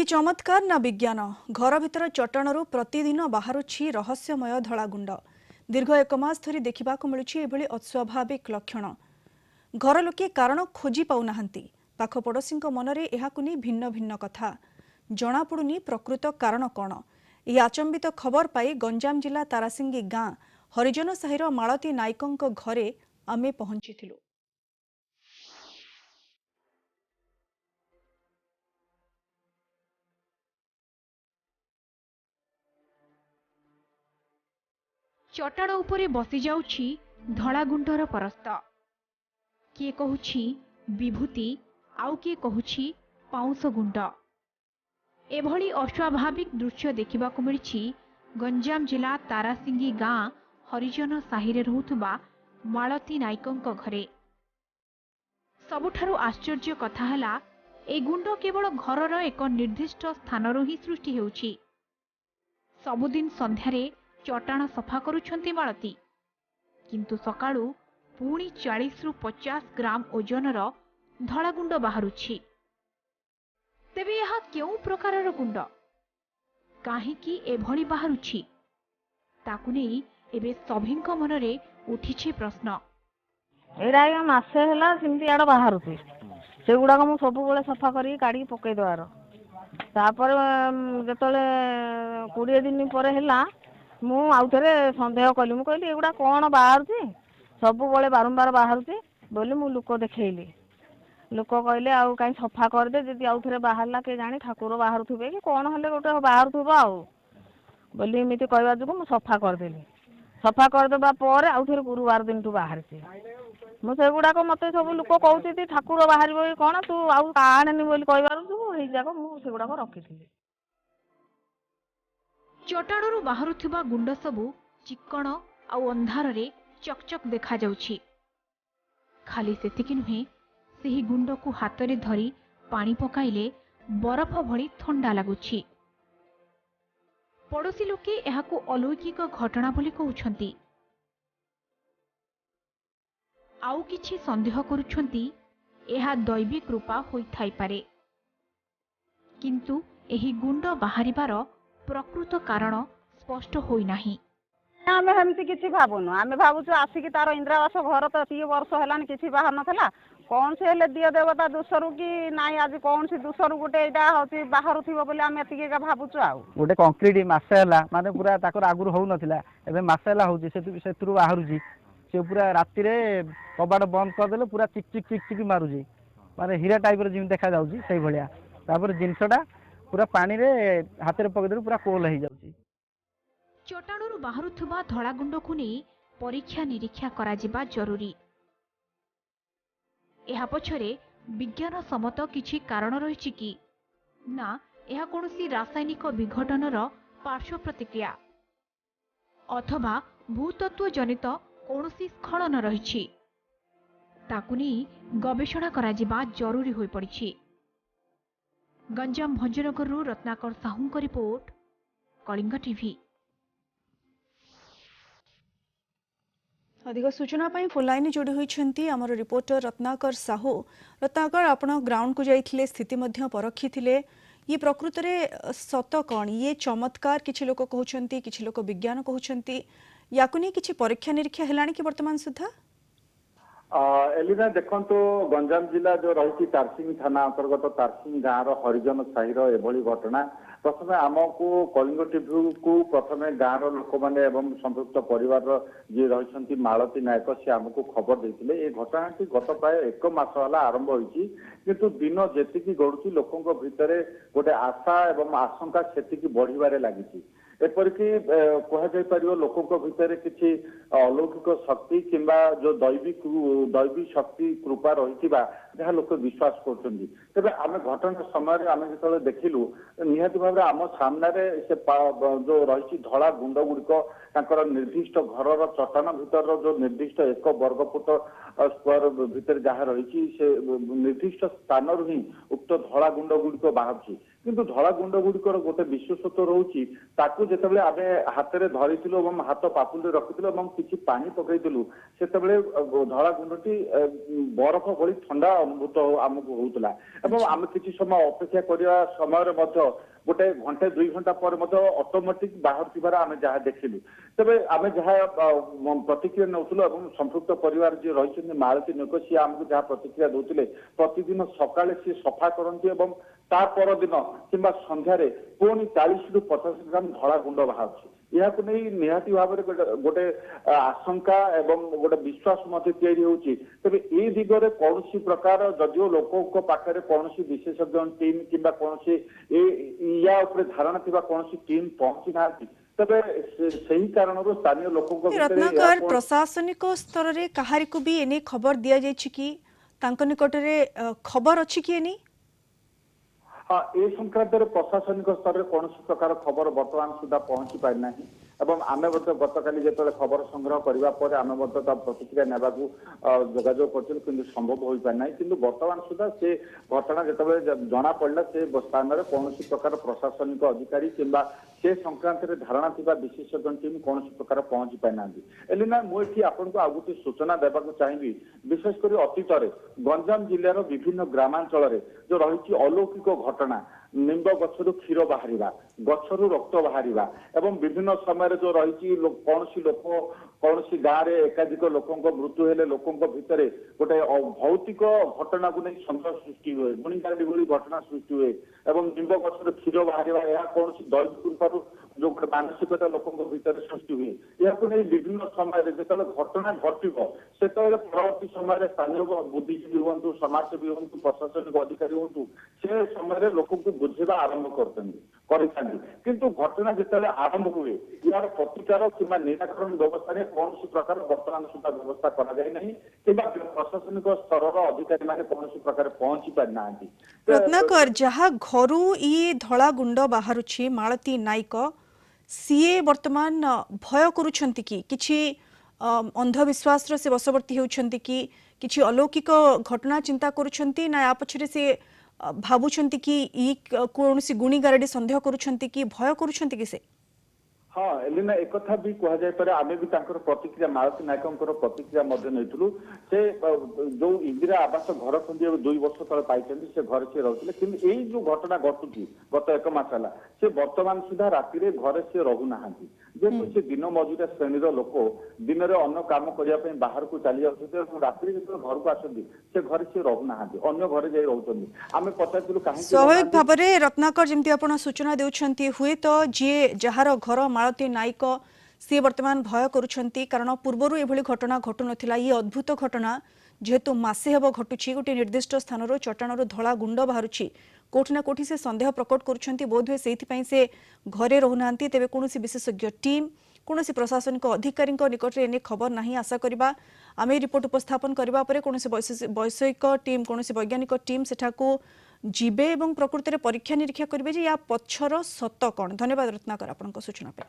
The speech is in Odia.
चमत्कार ना विज्ञान घर भितर चट्टाणरू प्रतिदिन बाहरुछि रहस्यमय धଳାଗୁଣ୍ଡ दीर्घ एक मास धरी देखा मिलूँ अस्वाभाविक लक्षण घर लोके कारण खोजी पाऊनाहांती पाख पड़ोशी मनरे एहाकु नहीं भिन्न भिन्न कथा जनापड़ुनी प्रकृत कारण कौन यह आचंबित खबर पाई गंजाम जिला तारासिंगी गाँ हरिजन साहिर मालती नायकों घरे आमे पहुंचीथिलु। चटाण उपरे बसी जाउछि धଳାଗୁଣ୍ଡର परस्त किए कहुछि विभूति आउ किए कहुछि पाउंस गुंड एभली अस्वाभाविक दृश्य देखिबाकु मिलिछि गंजाम जिला तारासिंगी गाँ हरिजन साहिरे रहुथुबा मालती नायकों घरे। सबुठारु आश्चर्य कथा हला ए गुंड केवल घरर एक निर्दिष्ट स्थानरु ही सृष्टि हेउछि। सबुदिन संध्यारे चटाण सफा करुछंती मालती किंतु सकाळु पुणी 40 रु 50 ग्राम ओजनर धଳାଗୁଣ୍ଡ बाहरुछि। तेबे यह केउ प्रकारर गुंड काहेकि एभली बाहरुछि ताकु नै एबे सभिंक मनरे उठिछि प्रश्न। एडा आज्ञा मासे है सिमती आड़ बाहर से गुड़ाक मुझे सब सफा कर काढ़ी पकई देवार तापर जिते 20 दिन पर है मुझे सन्देह कली मुझे कहली एगुड़ा कौन बाहर सब बारंबार बाहर बोली मु लोक देखली लोक कहले आउ कहीं सफा करदे जदि आउ थे बाहरला के जानी ठाकुर बाहर थे कि कौन हेल्ले गोटे बाहर थो आउ बोली एमती कहवा जो मुझे सफा करदेली सफा करदेबा पर आउ थे गुरुवार दिन तू बाहर मुझे गुड़ाक मत सब लोक कहते ठाकुर बाहर कौन तू आउ आनेनी बोली कह जाक मुझे रखी। चटाणरू बाहरुथिबा गुंड सबु चिक्कण आउ अंधार रे चकचक देखा जाउछि। खाली सेतिकी नुहे सेही गुंड को हाथ रे धरी पानी पकाइले बरफ भली ठंडा लगुछि। पड़ोशी लोके एहाकु अलौकिक घटना बोली कहउछंती। आउ किछि संदेह करुछंती एहा दैवी कृपा होई थाई पारे किंतु एही गुंड बाहरिबार प्रकृत कारण स्पष्ट होई नाही। आमे हमती किछि भाबुनु आमे भाबुछु आसिकी तार इंद्रावास घर तो 30 वर्ष हेलान किछि बाहर नथला कौन से हेले दिय देवता दूसरु कि नाई आज कौन से दूसरु गोटे एटा होती बाहर थिबो बोले आमे एतिके का भाबुछु आउ गोटे कंक्रीट मासे हला माने पूरा ताकर आगुर होउ नथिला एबे मासे हला होउची सेतुरु बाहरुची से पूरा राति रे कबाड़ बंद कर देले पूरा चिक चिक चिक चिक मारुची माने हीरा टाइप रे जिम देखा जाउची सही भलिया तापर जिंसटा पूरा पानी रे हाथ रे पकदेले पूरा कोल हे जाउची। चटाणरू बाहरुथुबा धଳାଗୁଣ୍ଡ को नहीं परीक्षा निरीक्षा करा जिबा जरूरी। एहा पछरे विज्ञान सम्मत किछि कारण रहिछि कि ना एहा कोनोसी रासायनिक विघटनर पार्श्व प्रतिक्रिया अथवा भूतत्व जनित कोनोसी स्खलन रहिछि ताकु नहीं गवेषणा करा जिबा जरूरी होई पड़िछि। गंजाम भंजनगरରୁ रत्नाकर साहूଙ୍କ रिपोर्ट कलिंग टीवी। अधिक सूचना पाई फोन लाइन जोड़ी होती आमर रिपोर्टर रत्नाकर साहू। रत्नाकर आपण ग्राउंड को जाइए स्थिति मध्य परखी थे ये प्रकृत में सत कौन ये चमत्कार किछि लोक कहउछंती किछि लोक विज्ञान कहउछंती याकु नहीं किछि परीक्षा निरीक्षा हेलानी कि वर्तमान सुधा एलिना देखंतु गंजाम जिला जो रही तारसिंग थाना अंतर्गत तारसिंग गाँव हरिजन साहिर एभली घटना प्रथम आमको कलिंग टीवी को प्रथम गाँव लोक मैंने एवं संपृक्त परिवार जी रही मालती नायक सी आमको खबर देते ये घटनाटी गत प्राय 1 मास है आरंभ होती किंतु दिन जी गढ़ुची लोकों भितर गोटे आशा एवं आशंका से बढ़िबारे लगी एपरिक कहुपर लोकों भितर किसी अलौकिक शक्ति किंबा जो दैवी शक्ति कृपा रही जहाँ लोक विश्वास कर आम घटना समय आम जो देखिलु निहाती भाव आम सामने से जो रही धଳାଗୁଣ୍ଡ गुड़िक निर्दिष्ट घर चट्टाण भीतर जो निर्दिष्ट 1 वर्ग फुट स्क्वायर भितर जहाँ रही से निर्दिष्ट स्थान ही उक्त धଳାଗୁଣ୍ଡ गुड़िक बाहर କିନ୍ତୁ ଧଳା ଗୁଣ୍ଡ ଗୁଡିକର ଗୋଟେ ବିଶେଷତ୍ୱ ରହୁଛି, ତାକୁ ଯେତେବେଳେ ଆମେ ହାତରେ ଧରିଥିଲୁ ଏବଂ ହାତ ପାପୁଲିରେ ରଖିଥିଲୁ ଏବଂ କିଛି ପାଣି ପକେଇଥିଲୁ, ସେତେବେଳେ ଧଳା ଗୁଣ୍ଡଟି ବରଫ ଭଳି ଥଣ୍ଡା ଅନୁଭୂତ ଆମକୁ ହଉଥିଲା ଏବଂ ଆମେ କିଛି ସମୟ ଅପେକ୍ଷା କରିବା ସମୟରେ ମଧ୍ୟ ଗୋଟେ ଘଣ୍ଟେ 2 ଘଣ୍ଟା ପରେ ମଧ୍ୟ ଅଟୋମେଟିକ ବାହାରୁଥିବାର ଆମେ ଯାହା ଦେଖିଲୁ। ତେବେ ଆମେ ଯାହା ପ୍ରତିକ୍ରିୟା ନେଉଥିଲୁ ଏବଂ ସମ୍ପୃକ୍ତ ପରିବାର ଯିଏ ରହିଛନ୍ତି ମାଳତୀ ନାୟକ, ସିଏ ଆମକୁ ଯାହା ପ୍ରତିକ୍ରିୟା ଦଉଥିଲେ, ପ୍ରତିଦିନ ସକାଳେ ସିଏ ସଫା କରନ୍ତି ଏବଂ ତା ପରଦିନ କିମ୍ବା ସନ୍ଧ୍ୟାରେ ପୁଣି 40 ରୁ 50 ଗ୍ରାମ ଧଳା ଗୁଣ୍ଡ ବାହାରୁଛି। ଏହାକୁ ନେଇ ନିହାତି ଭାବରେ ଗୋଟେ ଆଶଙ୍କା ଏବଂ ଗୋଟେ ବିଶ୍ୱାସ ମଧ୍ୟ ତିଆରି ହେଉଛି। ତେବେ ଏ ଦିଗରେ କୌଣସି ପ୍ରକାର ଯଦିଓ ଲୋକଙ୍କ ପାଖରେ କୌଣସି ବିଶେଷଜ୍ଞ ଟିମ୍ କିମ୍ବା କୌଣସି ୟା ଉପରେ ଧାରଣା ଥିବା କୌଣସି ଟିମ୍ ପହଞ୍ଚି ନାହାନ୍ତି, ତେବେ ସେହି କାରଣରୁ ସ୍ଥାନୀୟ ଲୋକଙ୍କ ଭିତରେ ରତ୍ନାକର ପ୍ରଶାସନିକ ସ୍ତରରେ କାହାରିକୁ ବି ଏନେ ଖବର ଦିଆଯାଇଛି କି ତାଙ୍କ ନିକଟରେ ଖବର ଅଛି କି ଏନେ? ହଁ, ଏ ସଂକ୍ରାନ୍ତରେ ପ୍ରଶାସନିକ ସ୍ତରରେ କୌଣସି ପ୍ରକାର ଖବର ବର୍ତ୍ତମାନ ସୁଦ୍ଧା ପହଞ୍ଚି ପାରିନାହିଁ ଏବଂ ଆମେ ମଧ୍ୟ ଗତକାଲି ଯେତେବେଳେ ଖବର ସଂଗ୍ରହ କରିବା ପରେ ଆମେ ମଧ୍ୟ ତା ପ୍ରତିକ୍ରିୟା ନେବାକୁ ଯୋଗାଯୋଗ କରିଥିଲୁ, କିନ୍ତୁ ସମ୍ଭବ ହୋଇପାରିନାହିଁ। କିନ୍ତୁ ବର୍ତ୍ତମାନ ସୁଦ୍ଧା ସେ ଘଟଣା ଯେତେବେଳେ ଜଣା ପଡ଼ିଲା, ସେ ସ୍ଥାନରେ କୌଣସି ପ୍ରକାର ପ୍ରଶାସନିକ ଅଧିକାରୀ କିମ୍ବା ସେ ସଂକ୍ରାନ୍ତରେ ଧାରଣା ଥିବା ବିଶେଷଜ୍ଞ ଟିମ୍ କୌଣସି ପ୍ରକାର ପହଞ୍ଚି ପାରିନାହାନ୍ତି। ଏଲିନା, ମୁଁ ଏଠି ଆପଣଙ୍କୁ ଆଉ ଗୋଟେ ସୂଚନା ଦେବାକୁ ଚାହିଁବି। ବିଶେଷ କରି ଅତୀତରେ ଗଞ୍ଜାମ ଜିଲ୍ଲାର ବିଭିନ୍ନ ଗ୍ରାମାଞ୍ଚଳରେ ଯୋଉ ରହିଛି ଅଲୌକିକ ଘଟଣା, ନିମ୍ବ ଗଛରୁ କ୍ଷୀର ବାହାରିବା, ଗଛରୁ ରକ୍ତ ବାହାରିବା ଏବଂ ବିଭିନ୍ନ ସମୟରେ ଯୋଉ ରହିଛି କୌଣସି ଲୋକ କୌଣସି ଗାଁରେ ଏକାଧିକ ଲୋକଙ୍କ ମୃତ୍ୟୁ ହେଲେ ଲୋକଙ୍କ ଭିତରେ ଗୋଟେ ଭୌତିକ ଘଟଣାକୁ ନେଇ ସନ୍ଦେହ ସୃଷ୍ଟି ହୁଏ, ଗୁଣିଗାରେଡ଼ି ଭଳି ଘଟଣା ସୃଷ୍ଟି ହୁଏ ଏବଂ ନିମ୍ବ ଗଛରୁ କ୍ଷୀର ବାହାରିବା, ଏହା କୌଣସି ଦୈବିକ ରୂପରୁ ଯୋଉ ଗୋଟେ ମାନସିକତା ଲୋକଙ୍କ ଭିତରେ ସୃଷ୍ଟି ହୁଏ। ଏହାକୁ ନେଇ ବିଭିନ୍ନ ସମୟରେ ଯେତେବେଳେ ଘଟଣା ଘଟିବ, ସେତେବେଳେ ପରବର୍ତ୍ତୀ ସମୟରେ ସ୍ଥାନୀୟ ବୁଦ୍ଧିଜୀବୀ ହୁଅନ୍ତୁ, ସମାଜସେବୀ ହୁଅନ୍ତୁ, ପ୍ରଶାସନିକ ଅଧିକାରୀ ହୁଅନ୍ତୁ, ସେ ସମୟରେ ଲୋକଙ୍କୁ ବୁଝେଇବା ଆରମ୍ଭ କରିଥାନ୍ତି। କିନ୍ତୁ ଘଟଣା ଯେତେବେଳେ ଆରମ୍ଭ ହୁଏ, ଏହାର ପ୍ରତିକାର କିମ୍ବା ନିରାକରଣ ବ୍ୟବସ୍ଥାରେ କୌଣସି ପ୍ରକାର ବର୍ତ୍ତମାନ ସୁଦ୍ଧା ବ୍ୟବସ୍ଥା କରାଯାଇ ନାହିଁ କିମ୍ବା ପ୍ରଶାସନିକ ସ୍ତରର ଅଧିକାରୀମାନେ କୌଣସି ପ୍ରକାର ପହଞ୍ଚି ପାରିନାହାନ୍ତି। ରତ୍ନାକର, ଯାହା ଘରୁ ଇଏ ଧଳା ଗୁଣ୍ଡ ବାହାରୁଛି ମାଳତୀ ନାୟକ, ସିଏ ବର୍ତ୍ତମାନ ଭୟ କରୁଛନ୍ତି କି କିଛି ଅନ୍ଧବିଶ୍ୱାସର ସେ ବଶବର୍ତ୍ତୀ ହେଉଛନ୍ତି କି କିଛି ଅଲୌକିକ ଘଟଣା ଚିନ୍ତା କରୁଛନ୍ତି ନା ୟା ପଛରେ ସେ ଭାବୁଛନ୍ତି କି କୌଣସି ଗୁଣିଗାରେଡ଼ି ସନ୍ଦେହ କରୁଛନ୍ତି କି ଭୟ କରୁଛନ୍ତି କି ସେ? ହଁ ଏଲିନା, ଏକଥା ବି କୁହାଯାଇପାରେ। ଆମେ ବି ତାଙ୍କର ପ୍ରତିକ୍ରିୟା, ମାଳତୀ ନାୟକଙ୍କର ପ୍ରତିକ୍ରିୟା ମଧ୍ୟ ନେଇଥିଲୁ। ସେ ଯୋଉ ଇନ୍ଦିରା ଆବାସ ଘର ଖଣ୍ଡିଏ 2 ବର୍ଷ ତଳେ ପାଇଛନ୍ତି, ସେ ଘରେ ସେ ରହୁଥିଲେ, କିନ୍ତୁ ଏଇ ଯୋଉ ଘଟଣା ଘଟୁଛି ଗତ 1 ମାସ ହେଲା, ସେ ବର୍ତ୍ତମାନ ସୁଦ୍ଧା ରାତିରେ ଘରେ ସେ ରହୁନାହାନ୍ତି। ଯେହେତୁ ସେ ଦିନ ମଜୁରିଆ ଶ୍ରେଣୀର ଲୋକ, ଦିନରେ ଅନ୍ୟ କାମ କରିବା ପାଇଁ ବାହାରକୁ ଚାଲି ଯାଉଛନ୍ତି ଏବଂ ରାତିରେ ଯେତେବେଳେ ଘରକୁ ଆସନ୍ତି, ସେ ଘରେ ସେ ରହୁନାହାନ୍ତି, ଅନ୍ୟ ଘରେ ଯାଇ ରହୁଛନ୍ତି। ଆମେ ପଚାରିଥିଲୁ କାହିଁକି? ସ୍ୱାଭାବିକ ଭାବରେ ରତ୍ନାକର, ଯେମିତି ଆପଣ ସୂଚନା ଦେଉଛନ୍ତି, ହୁଏତ ଯିଏ ଯାହାର ଘର ମାଳତୀ ନାୟକ, ସିଏ ବର୍ତ୍ତମାନ ଭୟ କରୁଛନ୍ତି, କାରଣ ପୂର୍ବରୁ ଏଭଳି ଘଟଣା ଘଟୁନଥିଲା। ଇଏ ଅଦ୍ଭୁତ ଘଟଣା ଯେହେତୁ ମାସେ ହେବ ଘଟୁଛି, ଗୋଟିଏ ନିର୍ଦ୍ଦିଷ୍ଟ ସ୍ଥାନରୁ ଚଟାଣରୁ ଧଳା ଗୁଣ୍ଡ ବାହାରୁଛି, କୋଉଠି ନା କୋଉଠି ସେ ସନ୍ଦେହ ପ୍ରକଟ କରୁଛନ୍ତି। ବୋଧହୁଏ ସେଇଥିପାଇଁ ସେ ଘରେ ରହୁନାହାନ୍ତି। ତେବେ କୌଣସି ବିଶେଷଜ୍ଞ ଟିମ୍, କୌଣସି ପ୍ରଶାସନିକ ଅଧିକାରୀଙ୍କ ନିକଟରେ ଏନେ ଖବର ନାହିଁ। ଆଶା କରିବା ଆମେ ରିପୋର୍ଟ ଉପସ୍ଥାପନ କରିବା ପରେ କୌଣସି ବୈଷୟିକ ଟିମ୍, କୌଣସି ବୈଜ୍ଞାନିକ ଟିମ୍ ସେଠାକୁ ଯିବେ ଏବଂ ପ୍ରକୃତରେ ପରୀକ୍ଷା ନିରୀକ୍ଷା କରିବେ ଯେ ୟା ପଛର ସତ କ'ଣ। ଧନ୍ୟବାଦ ରତ୍ନାକର ଆପଣଙ୍କ ସୂଚନା ପାଇଁ।